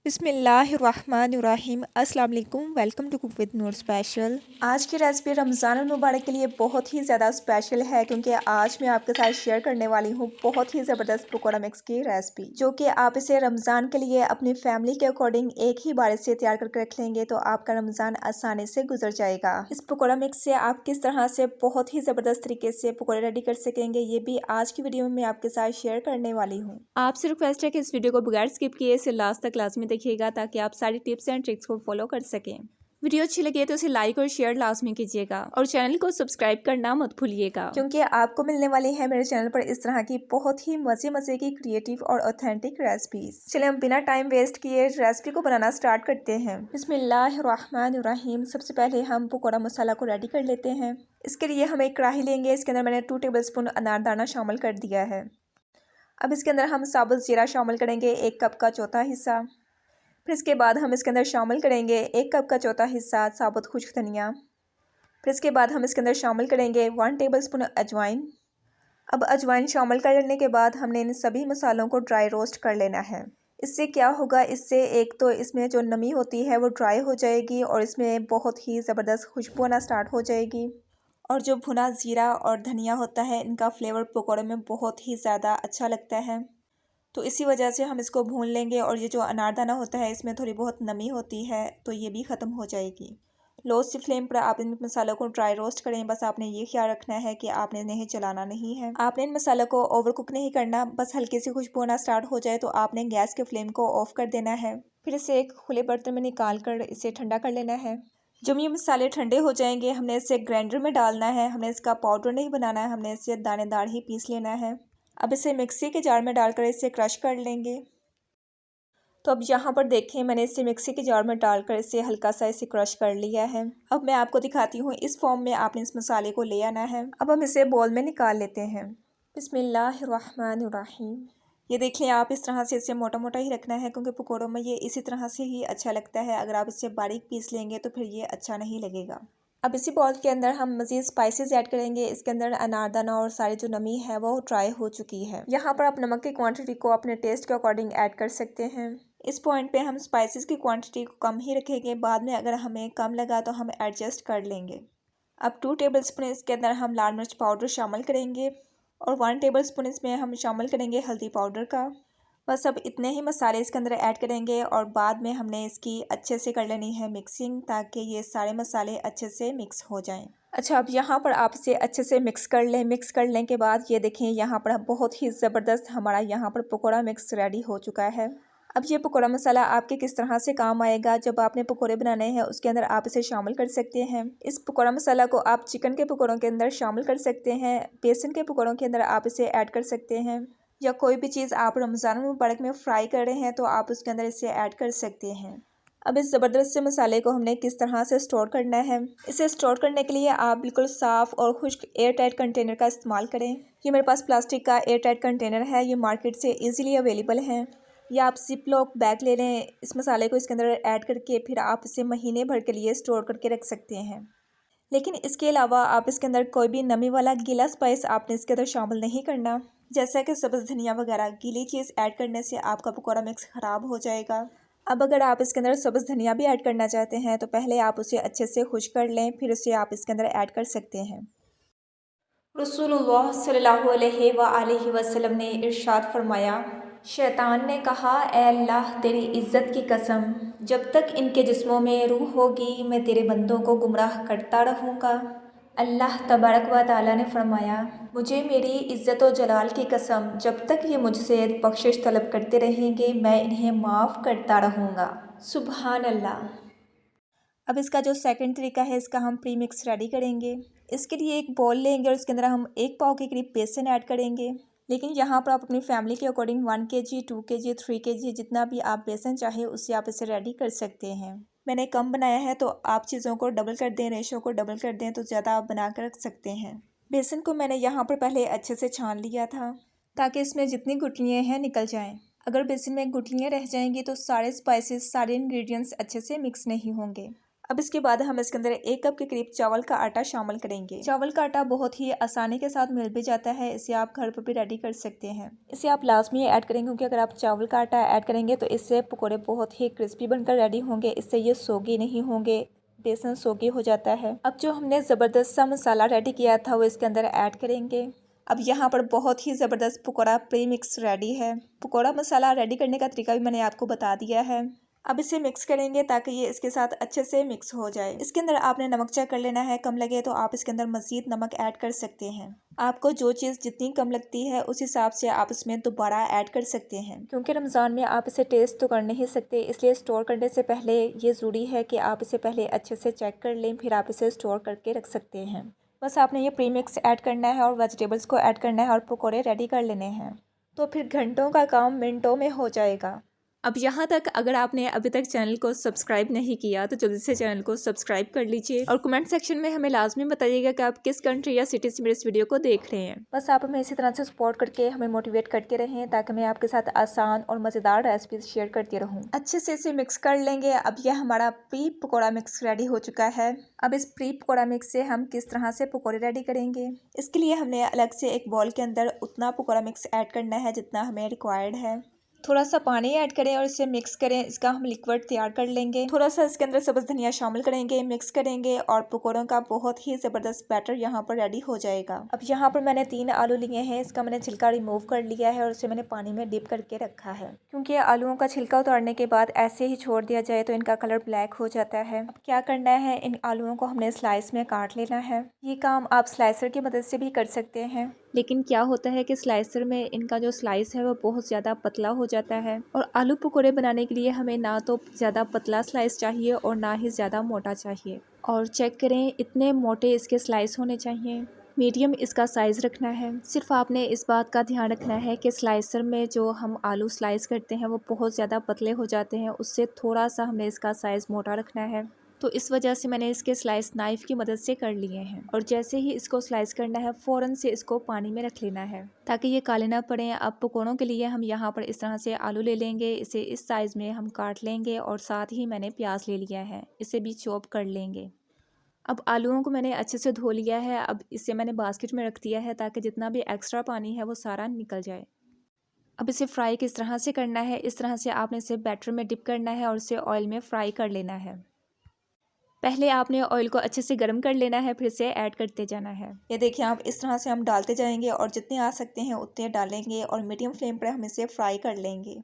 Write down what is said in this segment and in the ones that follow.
बिस्मिल्लाहिर्रहमानिर्रहीम अस्सलाम वालेकुम। Welcome to cook with Noor special. आज की रेसिपी रमज़ान मुबारक के लिए बहुत ही ज़्यादा स्पेशल है क्योंकि आज मैं आपके साथ शेयर करने वाली हूँ बहुत ही ज़बरदस्त पकौड़ा मिक्स की रेसिपी, जो कि आप इसे रमज़ान के लिए अपनी फैमिली के अकॉर्डिंग एक ही बार से तैयार करके रख लेंगे तो आपका रमज़ान आसानी से गुजर जाएगा। इस पकौड़ा मिक्स से आप किस तरह से बहुत ही ज़बरदस्त तरीके से पकौड़े रेडी कर सकेंगे, ये भी आज की वीडियो में मैं आपके साथ शेयर करने वाली हूँ। आपसे रिक्वेस्ट है कि इस वीडियो को बगैर स्किप किए इसे लास्ट तक लाजमी देखिएगा ताकि आप सारी टिप्स एंड ट्रिक्स को फॉलो कर सकें। वीडियो अच्छी लगे तो इसे लाइक और शेयर लाजमी कीजिएगा और चैनल को सब्सक्राइब करना मत भूलिएगा, क्योंकि आपको मिलने वाली है मेरे चैनल पर इस तरह की बहुत ही मज़े की क्रिएटिव और ऑथेंटिक रेसिपीज। चलिए हम बिना टाइम वेस्ट किए रेसिपी को बनाना स्टार्ट करते हैं। बिस्मिल्लाहिर्रहमानिर्रहीम। सबसे पहले हम पकौड़ा मसाला को रेडी कर लेते हैं। इसके लिए हम एक कढ़ाई लेंगे। इसके अंदर मैंने 2 टेबलस्पून अनारदाना शामिल कर दिया है। अब इसके अंदर हम साबुत जीरा शामिल करेंगे 1 कप का चौथा हिस्सा। फिर इसके बाद हम इसके अंदर शामिल करेंगे 1 कप का चौथा हिस्सा साबुत खुश्क धनिया। फिर इसके बाद हम इसके अंदर शामिल करेंगे 1 टेबलस्पून अजवाइन। अब अजवाइन शामिल कर लेने के बाद हमने इन सभी मसालों को ड्राई रोस्ट कर लेना है। इससे क्या होगा, इससे एक तो इसमें जो नमी होती है वो ड्राई हो जाएगी और इसमें बहुत ही ज़बरदस्त खुशबू आना स्टार्ट हो जाएगी। और जो भुना ज़ीरा और धनिया होता है इनका फ्लेवर पकौड़े में बहुत ही ज़्यादा अच्छा लगता है, तो इसी वजह से हम इसको भून लेंगे। और ये जो अनारदाना होता है इसमें थोड़ी बहुत नमी होती है तो ये भी ख़त्म हो जाएगी। लो सी फ्लेम पर आप इन मसालों को ड्राई रोस्ट करें। बस आपने ये ख्याल रखना है कि आपने इन्हें जलाना नहीं है। आपने इन मसालों को ओवर कुक नहीं करना, बस हल्की सी खुशबू आना स्टार्ट हो जाए तो आपने गैस के फ्लेम को ऑफ कर देना है। फिर इसे एक खुले बर्तन में निकाल कर इसे ठंडा कर लेना है। जब ये मसाले ठंडे हो जाएंगे हमने इसे ग्राइंडर में डालना है। हमने इसका पाउडर नहीं बनाना है, हमने इसे दानेदार ही पीस लेना है। अब इसे मिक्सी के जार में डालकर इसे क्रश कर लेंगे। तो अब यहाँ पर देखें मैंने इसे मिक्सी के जार में डालकर इसे हल्का सा इसे क्रश कर लिया है। अब मैं आपको दिखाती हूँ इस फॉर्म में आपने इस मसाले को ले आना है। अब हम इसे बोल में निकाल लेते हैं। बिस्मिल्लाहिर्रहमानिर्रहीम। ये देखें आप इस तरह से इसे मोटा मोटा ही रखना है क्योंकि पकौड़ों में ये इसी तरह से ही अच्छा लगता है। अगर आप इसे बारीक पीस लेंगे तो फिर ये अच्छा नहीं लगेगा। अब इसी बॉल के अंदर हम मज़ीद स्पाइसेस ऐड करेंगे। इसके अंदर अनारदाना और सारी जो नमी है वो ड्राई हो चुकी है। यहाँ पर आप नमक की क्वांटिटी को अपने टेस्ट के अकॉर्डिंग ऐड कर सकते हैं। इस पॉइंट पे हम स्पाइसेस की क्वांटिटी को कम ही रखेंगे, बाद में अगर हमें कम लगा तो हम एडजस्ट कर लेंगे। अब 2 टेबलस्पून इसके अंदर हम लाल मिर्च पाउडर शामिल करेंगे और 1 टेबलस्पून इसमें हम शामिल करेंगे हल्दी पाउडर का। बस अब इतने ही मसाले इसके अंदर ऐड करेंगे और बाद में हमने इसकी अच्छे से कर लेनी है मिक्सिंग, ताकि ये सारे मसाले अच्छे से मिक्स हो जाएं। अच्छा, अब यहाँ पर आप इसे अच्छे से मिक्स कर लें। मिक्स करने के बाद ये देखें यहाँ पर बहुत ही ज़बरदस्त हमारा यहाँ पर पकौड़ा मिक्स रेडी हो चुका है। अब ये पकौड़ा मसाला आपके किस तरह से काम आएगा, जब आपने पकौड़े बनाने हैं उसके अंदर आप इसे शामिल कर सकते हैं। इस पकौड़ा मसाला को आप चिकन के पकौड़ों के अंदर शामिल कर सकते हैं, बेसन के पकौड़ों के अंदर आप इसे ऐड कर सकते हैं, या कोई भी चीज़ आप रमज़ान मुबारक में फ्राई कर रहे हैं तो आप उसके अंदर इसे ऐड कर सकते हैं। अब इस ज़बरदस्त से मसाले को हमने किस तरह से स्टोर करना है। इसे स्टोर करने के लिए आप बिल्कुल साफ़ और खुश्क एयर टाइट कंटेनर का इस्तेमाल करें। ये मेरे पास प्लास्टिक का एयर टाइट कंटेनर है, ये मार्केट से ईज़िली अवेलेबल हैं। या आप जिपलॉक बैग ले लें, इस मसाले को इसके अंदर ऐड करके फिर आप इसे महीने भर के लिए स्टोर करके रख सकते हैं। लेकिन इसके अलावा आप इसके अंदर कोई भी नमी वाला गीला स्पाइस आपने इसके अंदर शामिल नहीं करना, जैसा कि सब्ज़ धनिया वगैरह। गीली चीज़ ऐड करने से आपका पकौड़ा मिक्स ख़राब हो जाएगा। अब अगर आप इसके अंदर सब्ज़ धनिया भी ऐड करना चाहते हैं तो पहले आप उसे अच्छे से खुश्क कर लें, फिर उसे आप इसके अंदर ऐड कर सकते हैं। रसूलुल्लाह सल्लल्लाहु अलैहि वसल्लम ने इरशाद फरमाया, शैतान ने कहा, ए अल्लाह तेरी इज़्ज़त की कसम, जब तक इनके जिस्मों में रूह होगी मैं तेरे बंदों को गुमराह करता रहूँगा। अल्लाह तबारक व तआला ने फरमाया, मुझे मेरी इज़्ज़त व जलाल की कसम, जब तक ये मुझसे बख्शिश तलब करते रहेंगे मैं इन्हें माफ़ करता रहूँगा। सुबहान अल्लाह। अब इसका जो सेकंड तरीका है, इसका हम प्री मिक्स रेडी करेंगे। इसके लिए एक बॉल लेंगे और इसके अंदर हम 1 पाव के करीब बेसन ऐड करेंगे। लेकिन यहाँ पर आप अपनी फैमिली के अकॉर्डिंग 1 kg, 2 kg, 3 kg जितना भी आप बेसन चाहे उससे आप इसे रेडी कर सकते हैं। मैंने कम बनाया है तो आप चीज़ों को डबल कर दें, रेशो को डबल कर दें तो ज़्यादा आप बना कर रख सकते हैं। बेसन को मैंने यहाँ पर पहले अच्छे से छान लिया था ताकि इसमें जितनी गुठलियाँ हैं निकल जाएँ। अगर बेसन में गुठलियाँ रह जाएंगी तो सारे स्पाइसेस, सारे इंग्रेडिएंट्स अच्छे से मिक्स नहीं होंगे। अब इसके बाद हम इसके अंदर 1 कप के करीब चावल का आटा शामिल करेंगे। चावल का आटा बहुत ही आसानी के साथ मिल भी जाता है, इसे आप घर पर भी रेडी कर सकते हैं। इसे आप लाजमी ऐड करेंगे क्योंकि अगर आप चावल का आटा ऐड करेंगे तो इससे पकौड़े बहुत ही क्रिस्पी बनकर रेडी होंगे, इससे ये सोगी नहीं होंगे, बेसन सोगी हो जाता है। अब जो हमने ज़बरदस्त सा मसाला रेडी किया था वो इसके अंदर ऐड करेंगे। अब यहाँ पर बहुत ही ज़बरदस्त पकौड़ा प्री मिक्स रेडी है। पकौड़ा मसाला रेडी करने का तरीका भी मैंने आपको बता दिया है। अब इसे मिक्स करेंगे ताकि ये इसके साथ अच्छे से मिक्स हो जाए। इसके अंदर आपने नमक चेक कर लेना है, कम लगे तो आप इसके अंदर मज़ीद नमक ऐड कर सकते हैं। आपको जो चीज़ जितनी कम लगती है उस हिसाब से आप इसमें दोबारा ऐड कर सकते हैं, क्योंकि रमज़ान में आप इसे टेस्ट तो कर नहीं सकते, इसलिए स्टोर करने से पहले ये ज़रूरी है कि आप इसे पहले अच्छे से चेक कर लें, फिर आप इसे स्टोर करके रख सकते हैं। बस आपने ये प्री मिक्स ऐड करना है और वेजिटेबल्स को ऐड करना है और पकौड़े रेडी कर लेने हैं, तो फिर घंटों का काम मिनटों में हो जाएगा। अब यहाँ तक अगर आपने अभी तक चैनल को सब्सक्राइब नहीं किया तो जल्दी से चैनल को सब्सक्राइब कर लीजिए और कमेंट सेक्शन में हमें लाजमी बताइएगा कि आप किस कंट्री या सिटी से मेरे इस वीडियो को देख रहे हैं। बस आप हमें इसी तरह से सपोर्ट करके हमें मोटिवेट करते रहें ताकि मैं आपके साथ आसान और मज़ेदार रेसिपीज शेयर करती रहूँ। अच्छे से इसे मिक्स कर लेंगे। अब यह हमारा प्री पकौड़ा मिक्स रेडी हो चुका है। अब इस प्री पकौड़ा मिक्स से हम किस तरह से पकौड़े रेडी करेंगे, इसके लिए हमने अलग से एक बॉल के अंदर उतना पकौड़ा मिक्स ऐड करना है जितना हमें रिक्वायर्ड है। थोड़ा सा पानी ऐड करें और इसे मिक्स करें, इसका हम लिक्विड तैयार कर लेंगे। थोड़ा सा इसके अंदर सब्ज़ धनिया शामिल करेंगे, मिक्स करेंगे और पकौड़ों का बहुत ही ज़बरदस्त बैटर यहाँ पर रेडी हो जाएगा। अब यहाँ पर मैंने 3 आलू लिए हैं, इसका मैंने छिलका रिमूव कर लिया है और इसे मैंने पानी में डिप करके रखा है, क्योंकि आलूओं का छिलका उतारने के बाद ऐसे ही छोड़ दिया जाए तो इनका कलर ब्लैक हो जाता है। अब क्या करना है, इन आलूओं को हमने स्लाइस में काट लेना है। ये काम आप स्लाइसर की मदद से भी कर सकते हैं, लेकिन क्या होता है कि स्लाइसर में इनका जो स्लाइस है वो बहुत ज़्यादा पतला हो जाता है और आलू पकौड़े बनाने के लिए हमें ना तो ज़्यादा पतला स्लाइस चाहिए और ना ही ज़्यादा मोटा चाहिए। और चेक करें, इतने मोटे इसके स्लाइस होने चाहिए, मीडियम इसका साइज़ रखना है। सिर्फ आपने इस बात का ध्यान रखना है कि स्लाइसर में जो हम आलू स्लाइस करते हैं वो बहुत ज़्यादा पतले हो जाते हैं, उससे थोड़ा सा हमने इसका साइज़ मोटा रखना है। तो इस वजह से मैंने इसके स्लाइस नाइफ़ की मदद से कर लिए हैं और जैसे ही इसको स्लाइस करना है फ़ौरन से इसको पानी में रख लेना है ताकि ये काले ना पड़े। अब पकौड़ों के लिए हम यहाँ पर इस तरह से आलू ले लेंगे, इसे इस साइज़ में हम काट लेंगे और साथ ही मैंने प्याज ले लिया है, इसे भी चॉप कर लेंगे। अब आलूओं को मैंने अच्छे से धो लिया है। अब इसे मैंने बास्केट में रख दिया है ताकि जितना भी एक्स्ट्रा पानी है वो सारा निकल जाए। अब इसे फ्राई किस तरह से करना है, इस तरह से आपने इसे बैटर में डिप करना है और इसे ऑयल में फ्राई कर लेना है। पहले आपने ऑयल को अच्छे से गर्म कर लेना है, फिर इसे ऐड करते जाना है। ये देखिए, आप इस तरह से हम डालते जाएंगे और जितने आ सकते हैं उतने डालेंगे और मीडियम फ्लेम पर हम इसे फ्राई कर लेंगे।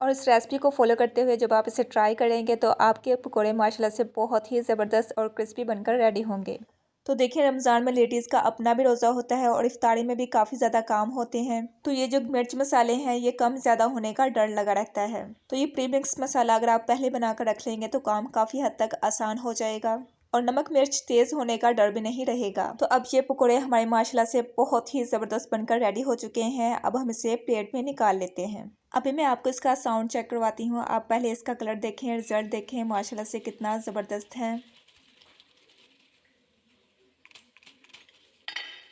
और इस रेसिपी को फॉलो करते हुए जब आप इसे ट्राई करेंगे तो आपके पकौड़े माशाल्लाह से बहुत ही ज़बरदस्त और क्रिस्पी बनकर रेडी होंगे। तो देखिए, रमज़ान में लेडीज़ का अपना भी रोज़ा होता है और इफ्तारी में भी काफ़ी ज़्यादा काम होते हैं, तो ये जो मिर्च मसाले हैं ये कम ज़्यादा होने का डर लगा रहता है। तो ये प्री मिक्स मसाला अगर आप पहले बनाकर रख लेंगे तो काम काफ़ी हद तक आसान हो जाएगा और नमक मिर्च तेज़ होने का डर भी नहीं रहेगा। तो अब ये पकौड़े हमारे माशाल्लाह से बहुत ही ज़बरदस्त बनकर रेडी हो चुके हैं। अब हम इसे प्लेट में निकाल लेते हैं। अभी मैं आपको इसका साउंड चेक करवाती हूँ। आप पहले इसका कलर देखें, रिजल्ट देखें, माशाल्लाह से कितना ज़बरदस्त है।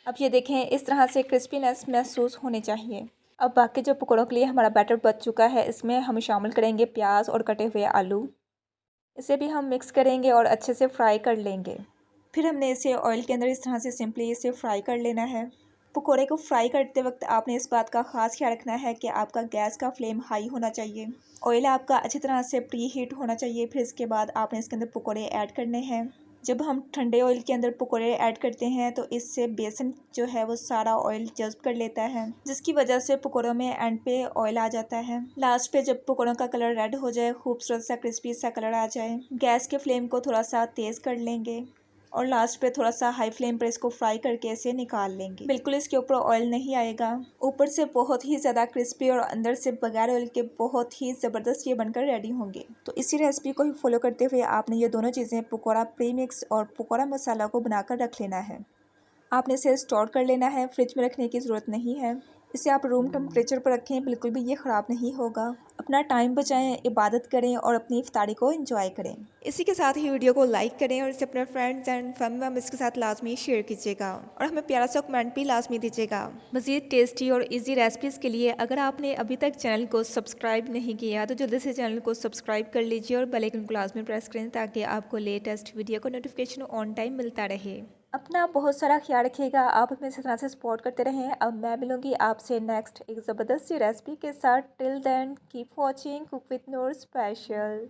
अब ये देखें, इस तरह से क्रिस्पीनेस महसूस होने चाहिए। अब बाकी जो पकौड़ों के लिए हमारा बैटर बच चुका है, इसमें हम शामिल करेंगे प्याज और कटे हुए आलू। इसे भी हम मिक्स करेंगे और अच्छे से फ्राई कर लेंगे। फिर हमने इसे ऑयल के अंदर इस तरह से सिंपली इसे फ्राई कर लेना है। पकौड़े को फ्राई करते वक्त आपने इस बात का ख़ास ख्याल रखना है कि आपका गैस का फ्लेम हाई होना चाहिए, ऑयल आपका अच्छी तरह से प्री हीट होना चाहिए। फिर इसके बाद आपने इसके अंदर पकौड़े ऐड करने हैं। जब हम ठंडे ऑयल के अंदर पकौड़े ऐड करते हैं तो इससे बेसन जो है वो सारा ऑयल जज्ब कर लेता है, जिसकी वजह से पकौड़ों में एंड पे ऑयल आ जाता है। लास्ट पे जब पकौड़ों का कलर रेड हो जाए, खूबसूरत सा क्रिस्पी सा कलर आ जाए, गैस के फ्लेम को थोड़ा सा तेज़ कर लेंगे और लास्ट पे थोड़ा सा हाई फ्लेम पर इसको फ्राई करके इसे निकाल लेंगे। बिल्कुल इसके ऊपर ऑयल नहीं आएगा, ऊपर से बहुत ही ज़्यादा क्रिस्पी और अंदर से बगैर ऑयल के बहुत ही ज़बरदस्त ये बनकर रेडी होंगे। तो इसी रेसिपी को ही फॉलो करते हुए आपने ये दोनों चीज़ें पकौड़ा प्री मिक्स और पकौड़ा मसाला को बनाकर रख लेना है। आपने इसे स्टोर कर लेना है, फ्रिज में रखने की ज़रूरत नहीं है। इसे आप रूम टेम्परेचर पर रखें, बिल्कुल भी ये ख़राब नहीं होगा। अपना टाइम बचाएं, इबादत करें और अपनी इफ्तारी को एंजॉय करें। इसी के साथ ही वीडियो को लाइक करें और इसे अपने फ्रेंड्स एंड फैमिली मेम्बर्स के साथ लाजमी शेयर कीजिएगा और हमें प्यारा सा कमेंट भी लाजमी दीजिएगा। मज़ीद टेस्टी और इजी रेसिपीज़ के लिए अगर आपने अभी तक चैनल को सब्सक्राइब नहीं किया तो जल्दी से चैनल को सब्सक्राइब कर लीजिए और बेल आइकन को लाजमी प्रेस करें ताकि आपको लेटेस्ट वीडियो का नोटिफिकेशन ऑन टाइम मिलता रहे। अपना बहुत सारा ख्याल रखिएगा। आप हमें इस तरह से सपोर्ट करते रहें। अब मैं मिलूंगी आपसे नेक्स्ट एक ज़बरदस्त सी रेसिपी के साथ। Till then keep watching cook with Noor special.